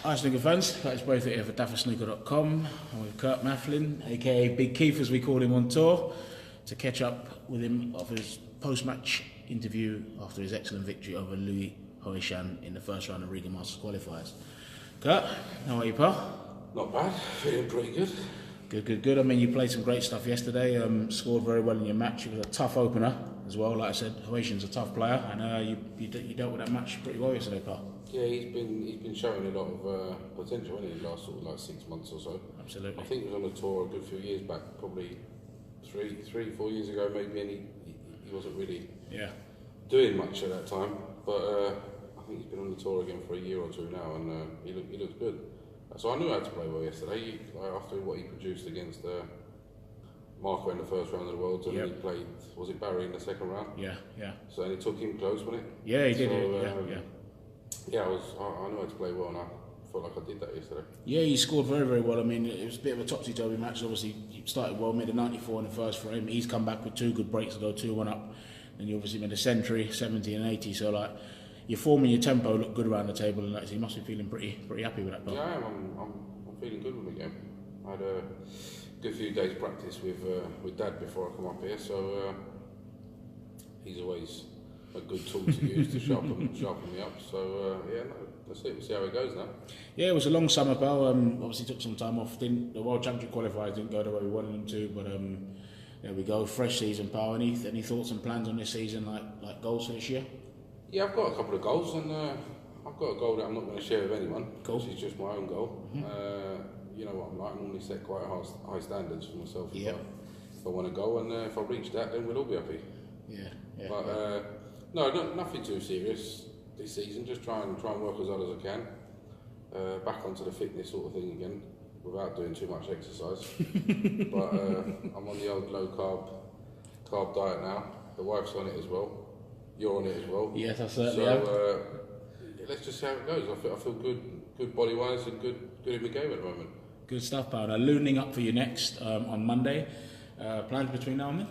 Hi snooker fans, Curtis Braithwaite here for Dafasnooker.com. I'm with Kurt Maflin, aka Big Keith as we call him on tour, to catch up with him of his post-match interview after his excellent victory over Louis Hoishan in the first round of Riga Masters Qualifiers. Kurt, how are you, pal? Not bad, feeling pretty good. Good. I mean, you played some great stuff yesterday, scored very well in your match. It was a tough opener as well. Like I said, Hoishan's a tough player, and you dealt with that match pretty well yesterday, pal. Yeah, he's been showing a lot of potential in the last sort of like 6 months or so. Absolutely. I think he was on the tour a good few years back, probably 4 years ago maybe, and he wasn't really doing much at that time. But I think he's been on the tour again for a year or two now, and he looks good. So I knew how to play well yesterday. After what he produced against Marco in the first round of the Worlds, and he played, was it Barry in the second round? Yeah. So and he took him close, wasn't it? Yeah, he did. Yeah, I knew how to play well, and I felt like I did that yesterday. Yeah, he scored very, very well. I mean, it was a bit of a topsy-turvy match. Obviously, he started well, made a 94 in the first frame. He's come back with 2 good breaks to go 2-1 up. Then you obviously made a century, 70 and 80. So, like, your form and your tempo look good around the table, and like, so you must be feeling pretty happy with that. Yeah, I am. I'm feeling good with the game. I had a good few days practice with Dad before I come up here, so he's always a good tool to use to sharpen me up. So let's see how it goes now. Yeah, it was a long summer, pal. Obviously took some time off. The World Championship qualifiers didn't go the way we wanted them to, but there we go. Fresh season, pal. Any thoughts and plans on this season, like goals for this year? Yeah, I've got a couple of goals, and I've got a goal that I'm not going to share with anyone. Cool. Which is just my own goal. You know what I'm like. I normally set quite high standards for myself. If I want to go, and if I reach that, then we'll all be happy. Yeah. But nothing too serious this season. Just try and work as hard as I can. Back onto the fitness sort of thing again, without doing too much exercise. But I'm on the old low carb diet now. The wife's on it as well. You're on it as well. Yes, I certainly am. So let's just see how it goes. I feel good body wise and good in the game at the moment. Good stuff, pal. Now, looning up for you next on Monday. Plans between now and then?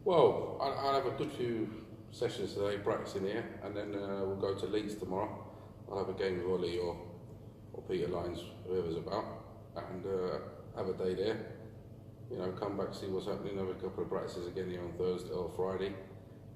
Well, I'll have a good few sessions today, practicing here, and then we'll go to Leeds tomorrow. I'll have a game with Ollie or Peter Lyons, whoever's about, and have a day there. You know, come back, see what's happening, have a couple of practices again here on Thursday or Friday.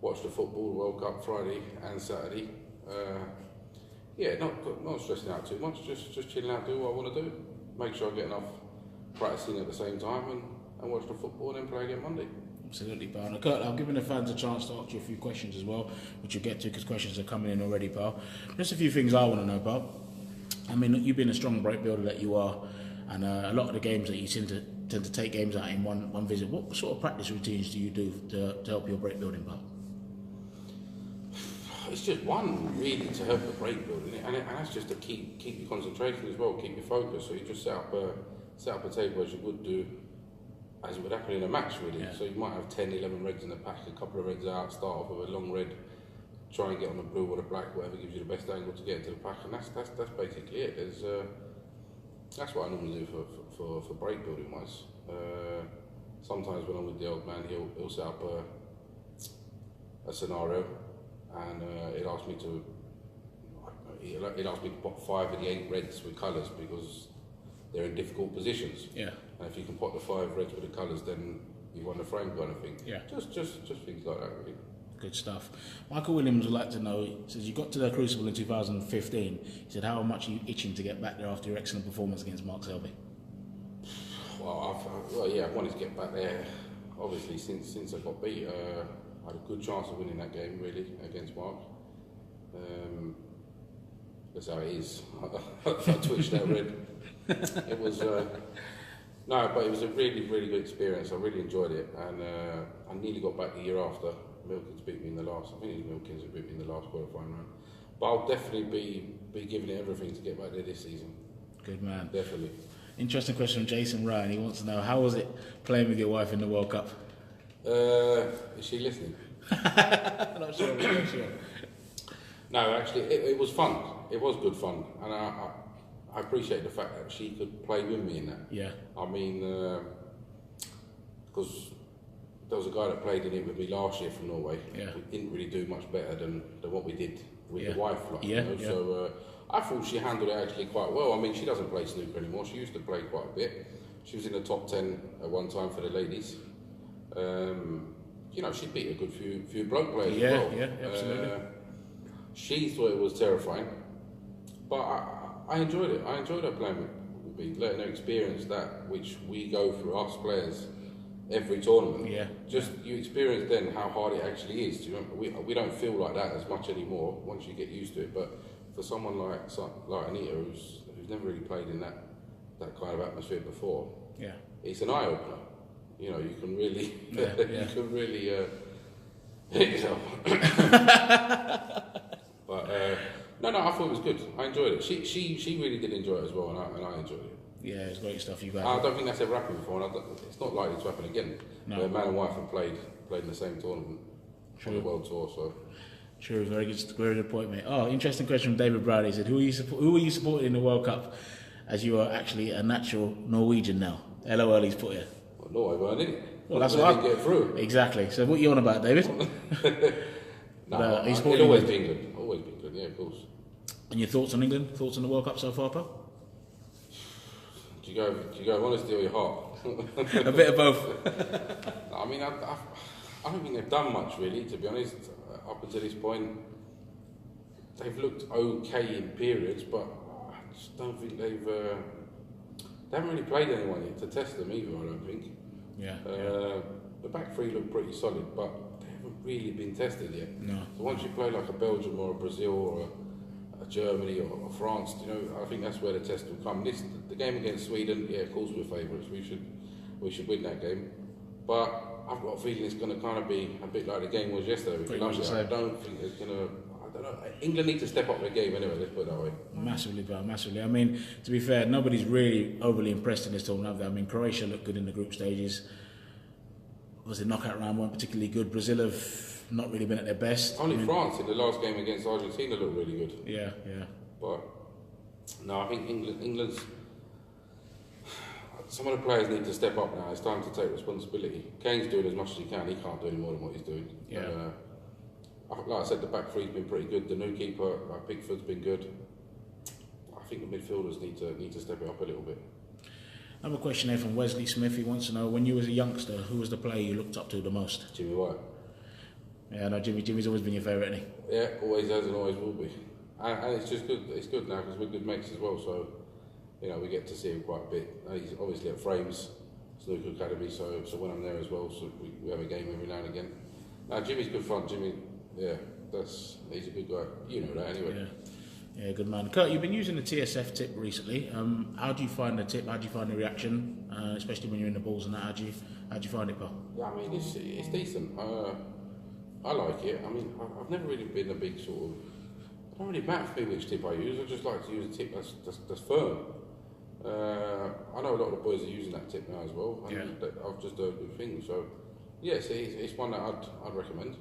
Watch the football, World Cup Friday and Saturday. Not stressing out too much, just chilling out, do what I want to do. Make sure I get enough practicing at the same time and watch the football and then play again Monday. Absolutely, pal. Now, Kurt, I've given the fans a chance to ask you a few questions as well, which you'll get to because questions are coming in already, pal. Just a few things I want to know, pal. I mean, you've been a strong break builder that you are, and a lot of the games that you tend to take games out in one visit. What sort of practice routines do you do to help your break building, pal? It's just one, really, to help the break building, and that's just to keep your concentration as well, keep your focus. So you just set up a table as you would do, as it would happen in a match, really. Yeah. So you might have 10, 11 reds in the pack, a couple of reds out, start off with a long red, try and get on the blue or the black, whatever gives you the best angle to get into the pack, and that's basically it. That's what I normally do for break building wise. Sometimes when I'm with the old man, he'll set up a scenario, and he'll ask me to pot 5 of the 8 reds with colours because they're in difficult positions. Yeah. And if you can pot the 5 reds with the colours, then you won the frame kind of thing. Yeah. Just things like that, really. Good stuff. Michael Williams would like to know, he says you got to the Crucible in 2015. He said, how much are you itching to get back there after your excellent performance against Mark Selby? Well, I wanted to get back there, obviously, since I got beat. I had a good chance of winning that game, really, against Mark. That's how it is. I twitched that red. It was but it was a really, really good experience. I really enjoyed it, and I nearly got back the year after. Milkins beat me in the last. I think it was Milkins who beat me in the last qualifying round. But I'll definitely be giving it everything to get back there this season. Good man. Definitely. Interesting question from Jason Ryan. He wants to know, how was it playing with your wife in the World Cup? Is she listening? Not sure. No, actually, it was fun. It was good fun, and I appreciate the fact that she could play with me in that. Yeah. I mean, because there was a guy that played in it with me last year from Norway. Yeah. We didn't really do much better than what we did with the wife. Like, you know? So I thought she handled it actually quite well. I mean, she doesn't play snooker anymore. She used to play quite a bit. She was in the top 10 at one time for the ladies. You know, she beat a good few bloke players as well. Yeah, absolutely. She thought it was terrifying, but I enjoyed it. I enjoyed her playing with me, letting her experience that which we go through, us players, every tournament. Yeah. Just you experience then how hard it actually is. Do you know, we don't feel like that as much anymore once you get used to it. But for someone like Anita, who's never really played in that kind of atmosphere before, it's an eye opener. You know, you can really, you can really hit yourself. But no, I thought it was good. I enjoyed it. She really did enjoy it as well, and I enjoyed it. Yeah, it's great stuff you guys. I don't think that's ever happened before, and it's not likely to happen again. No. Where man and wife have played in the same tournament on the world tour. So. True, very good point, mate. Oh, interesting question from David Browder. He said, who are you supporting in the World Cup, as you are actually a natural Norwegian now? LOL, he's put here. Well, no, I weren't in it. Well, that's what I didn't get through. Exactly. So what are you on about, David? No, it's always been good. Always been good, yeah, of course. And your thoughts on England? Thoughts on the World Cup so far, pal? Do you go of honesty or your heart? A bit of both. I mean, I don't think they've done much really, to be honest. Up until this point, they've looked okay in periods, but I just don't think they haven't really played anyone yet to test them either. I don't think. Yeah. The back three look pretty solid, but they haven't really been tested yet. No. So once you play like a Belgium or a Brazil or a Germany or France, you know, I think that's where the test will come. The game against Sweden, yeah, of course we're favourites. We should win that game, but I've got a feeling it's going to kind of be a bit like the game was yesterday with Colombia. I don't think it's going to. I don't know. England need to step up their game anyway. Let's put it that way. Massively, bro, massively. I mean, to be fair, nobody's really overly impressed in this tournament, have they? I mean, Croatia looked good in the group stages. Was the knockout round weren't particularly good. Brazil have not really been at their best. Only France in the last game against Argentina looked really good. Yeah. But no, I think England's. Some of the players need to step up now. It's time to take responsibility. Kane's doing as much as he can. He can't do any more than what he's doing. Yeah. Like I said, the back three's been pretty good. The new keeper, Pickford's been good. I think the midfielders need to step it up a little bit. Another question here from Wesley Smith. He wants to know, when you was a youngster, who was the player you looked up to the most? Jimmy White. Yeah, no, Jimmy's always been your favourite, hasn't he? Yeah, always has and always will be. And it's just good. It's good now because we're good mates as well. So, you know, we get to see him quite a bit. He's obviously at Frames Snooker Academy, so when I'm there as well, so we have a game every now and again. Now, Jimmy's good fun. Jimmy, yeah, he's a good guy. You know that anyway. Yeah, good man. Kurt, you've been using the TSF tip recently. How do you find the tip? How do you find the reaction, especially when you're in the balls and that? How do you find it, pal? Yeah, I mean, it's decent. I like it. I mean, I've never really been a big sort of. It don't really matter for me which tip I use. I just like to use a tip that's firm. I know a lot of the boys are using that tip now as well. And I've just heard good things. So, yes, it's one that I'd recommend.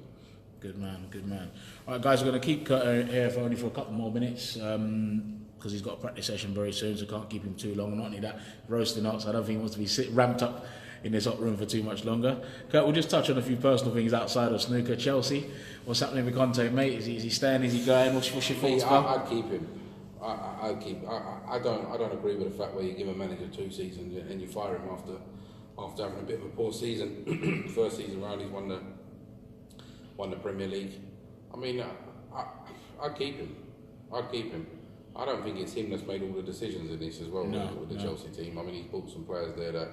Good man. All right, guys, we're going to keep Kurt here for only a couple more minutes because he's got a practice session very soon, so can't keep him too long. Not only that, roasting hot, so I don't think he wants to be ramped up in this hot room for too much longer. Kurt, we'll just touch on a few personal things outside of snooker. Chelsea, what's happening with Conte, mate? Is he staying? Is he going? What's your thoughts? I'd keep him. I don't agree with the fact where you give a manager 2 seasons and you fire him after having a bit of a poor season. First season round, he's won the Premier League. I mean, I'd keep him. I don't think it's him that's made all the decisions in this as well with the Chelsea team. I mean, he's bought some players there that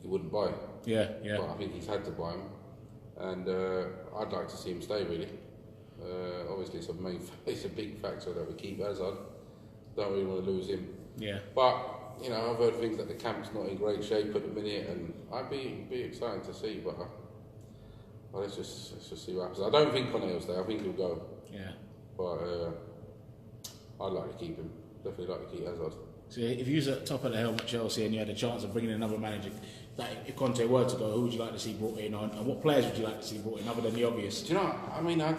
he wouldn't buy. Yeah. But I think he's had to buy them, and I'd like to see him stay really. Obviously, it's a big factor that we keep Hazard. Don't really want to lose him. Yeah. But you know, I've heard things that the camp's not in great shape at the minute, and I'd be excited to see. But let's just see what happens. I don't think Conte will stay. I think he'll go. Yeah. But I'd like to keep him. Definitely like to keep Hazard. So if you was at the top of the helm at Chelsea and you had a chance of bringing in another manager, like if Conte were to go, who would you like to see brought in, and what players would you like to see brought in other than the obvious? Do you know? I mean, I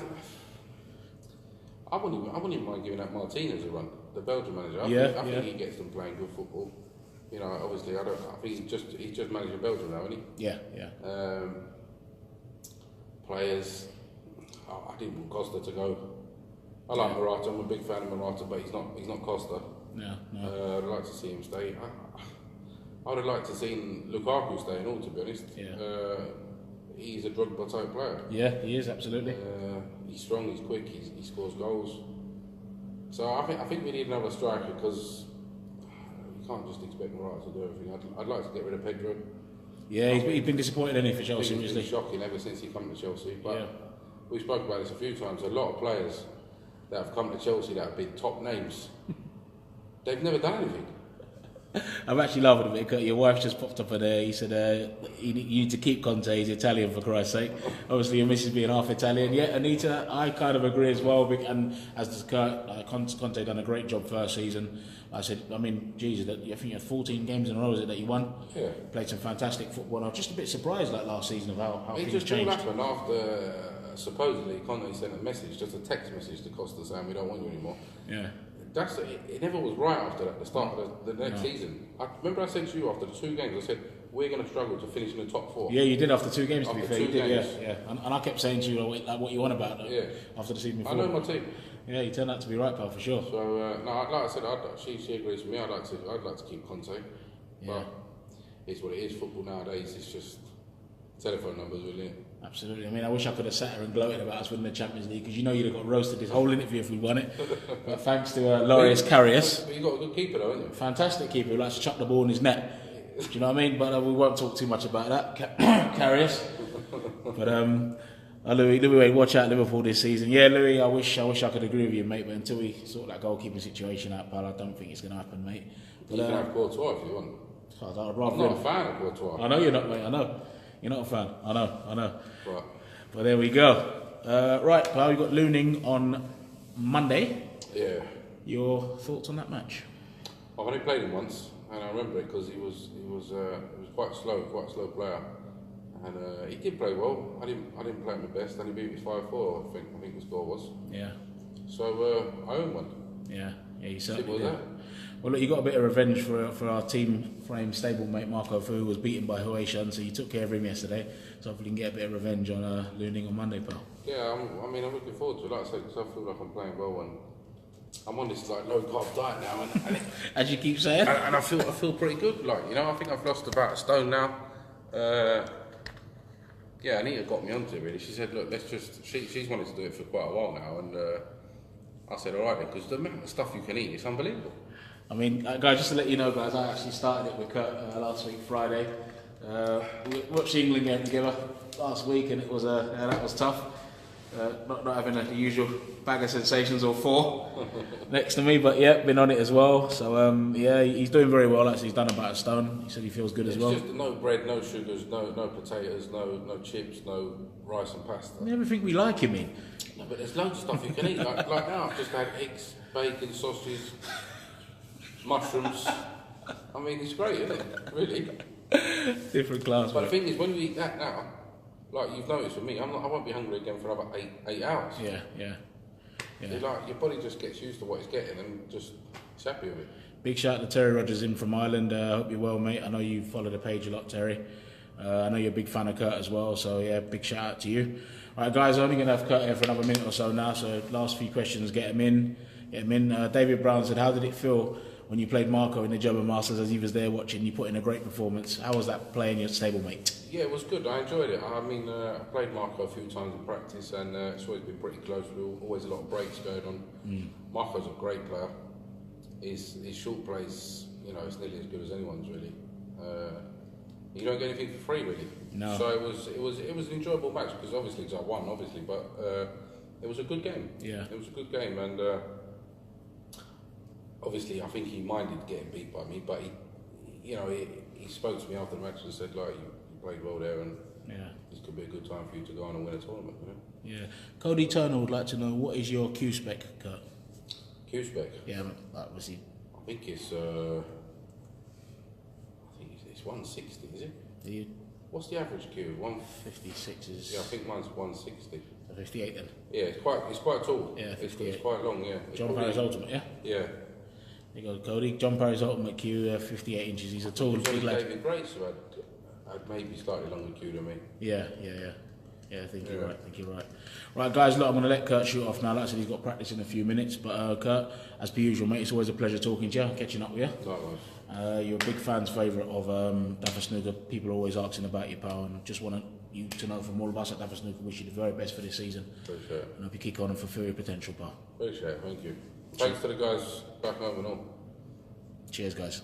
wouldn't even mind giving that Martinez a run, the Belgian manager. I think he gets them playing good football. You know, obviously, I think he's just managing Belgium now, isn't he? Yeah. Players, I didn't want Costa to go. I like Morata. I'm a big fan of Morata, but he's not Costa. No, no. I'd like to see him stay. I would have liked to see Lukaku stay in all, to be honest. Yeah. He's a Drogba type player. Yeah, he is, absolutely. He's strong, he's quick, he scores goals. So I think we need another striker because you can't just expect Morata to do everything. I'd like to get rid of Pedro. Yeah, he's been disappointed in it for Chelsea, It's obviously. been shocking ever since he come to Chelsea. But Yeah. we spoke about this a few times. A lot of players that have come to Chelsea that have been top names, they've never done anything. I'm actually laughing a bit because your wife just popped up there. He said, you need to keep Conte, he's Italian for Christ's sake. Obviously, your missus being half Italian. Yeah, Anita, I kind of agree as well. And as does Kurt, Conte done a great job first season. I said, I mean, Jesus, I think you had 14 games in a row, is it, that you won? Yeah. Played some fantastic football. I was just a bit surprised like last season of how It things just changed. all happened after, supposedly, Conte sent a message, just a text message to Costa saying, we don't want you anymore. Yeah. It never was right after that, the start of the next season. I remember I said to you after the 2 games, I said, we're going to struggle to finish in the top 4. Yeah, you did after 2 games, to be After fair. You 2 did, games. yeah. And I kept saying to you, like, what you on about, though, Yeah. after the season before. I know my team. Yeah, you turned out to be right, pal, for sure. So, no, like I said, she agrees with me. I'd like to keep Conte. But it's what it is. Football nowadays, it's just telephone numbers, really. Absolutely. I mean, I wish I could have sat here and gloated about us winning the Champions League because you know you'd have got roasted this whole interview if we won it. But thanks to Laureus Karius. But you got a good keeper, though, haven't you? Fantastic keeper who likes to chuck the ball in his net. Do you know what I mean? But we won't talk too much about that. Karius. But Louis, watch out Liverpool this season. Yeah, Louis, I wish I could agree with you, mate. But until we sort that goalkeeping situation out, pal, I don't think it's going to happen, mate. But, you can have Courtois if you want. I'd rather I'm not a fan of Courtois. I know you're not, mate. I know. You're not a fan. I know. But But there we go. Right, pal, we've got Looning on Monday. yeah. Your thoughts on that match? I've only played him once, and I remember it because he was quite slow player, and he did play well. I didn't play him the best, and he beat me 5-4. I think the score was. Yeah. So I own one. Yeah, you certainly Simple as did. that. Well, look, you got a bit of revenge for our team frame stablemate Marco, who was beaten by Huaishan, so you took care of him yesterday. So hopefully you can get a bit of revenge on Looning on Monday, pal. Yeah, I'm looking forward to it. Like I said, because I feel like I'm playing well, and I'm on this like low carb diet now, and As you keep saying. and I feel pretty good. Like, you know, I think I've lost about a stone now. Yeah, Anita got me onto it really. She said, look, she's wanted to do it for quite a while now, and I said, all right then, because the amount of stuff you can eat is unbelievable. I mean, guys, just to let you know, guys, I actually started it with Kurt last week, Friday. We watched the England game together last week, and it was that was tough. Not having the usual bag of sensations or 4 next to me, but yeah, been on it as well. So yeah, he's doing very well. Actually, he's done about a stone. He said he feels good as well. It's just no bread, no sugars, no potatoes, no chips, no rice and pasta. I mean, everything we like him in. No, but there's loads of stuff you can eat. Like now, I've just had eggs, bacon, sausage, mushrooms. I mean, it's great, isn't it? Really. Different class. But the thing is, when you eat that now, like you've noticed for me, I won't be hungry again for another 8 hours. Yeah. Like your body just gets used to what it's getting and just is happy with it. Big shout out to Terry Rogers in from Ireland. I hope you're well, mate. I know you follow the page a lot, Terry. I know you're a big fan of Kurt as well, so yeah, big shout out to you. All right, guys, I'm only going to have Kurt here for another minute or so now, so last few questions, get him in. David Brown said, how did it feel when you played Marco in the Riga Masters as he was there watching? You put in a great performance. How was that playing your stablemate? Yeah, it was good. I enjoyed it. I mean, I played Marco a few times in practice, and it's always been pretty close. There were always a lot of breaks going on. Marco's a great player. His short plays, you know, it's nearly as good as anyone's really. You don't get anything for free, really. No. So it was an enjoyable match because obviously I won, but it was a good game. Yeah. It was a good game, and obviously I think he minded getting beat by me, but he spoke to me after the match and said, like, you played well there, and this could be a good time for you to go on and win a tournament. You know? Yeah. Cody Turner would like to know, what is your Q spec, Kurt? Q spec. Yeah, was he? I think it's 160, is it? What's the average Q? 156 is. Yeah, I think mine's 160. 58 then. Yeah, it's quite tall. Yeah, 58. It's quite long. Yeah. John Parry's Ultimate, yeah. Yeah. There you go, Cody. John Parry's Ultimate Q, 58 inches. He's a tall, big lad. David Grace, who had maybe slightly longer Q than me. Yeah. Yeah, I think you're right. I think you're right. Right, guys, look, I'm going to let Kurt shoot off now. Like I said, he's got practice in a few minutes. But Kurt, as per usual, mate, it's always a pleasure talking to you, catching up with you. Likewise. You're a big fan's favourite of Dafasnooker. People are always asking about you, pal, and just want you to know from all of us at Dafasnooker, wish you the very best for this season. Appreciate it. And hope you kick on and fulfil your potential, pal. Appreciate it. Thank you. Thanks to the guys back home and all. Cheers, guys.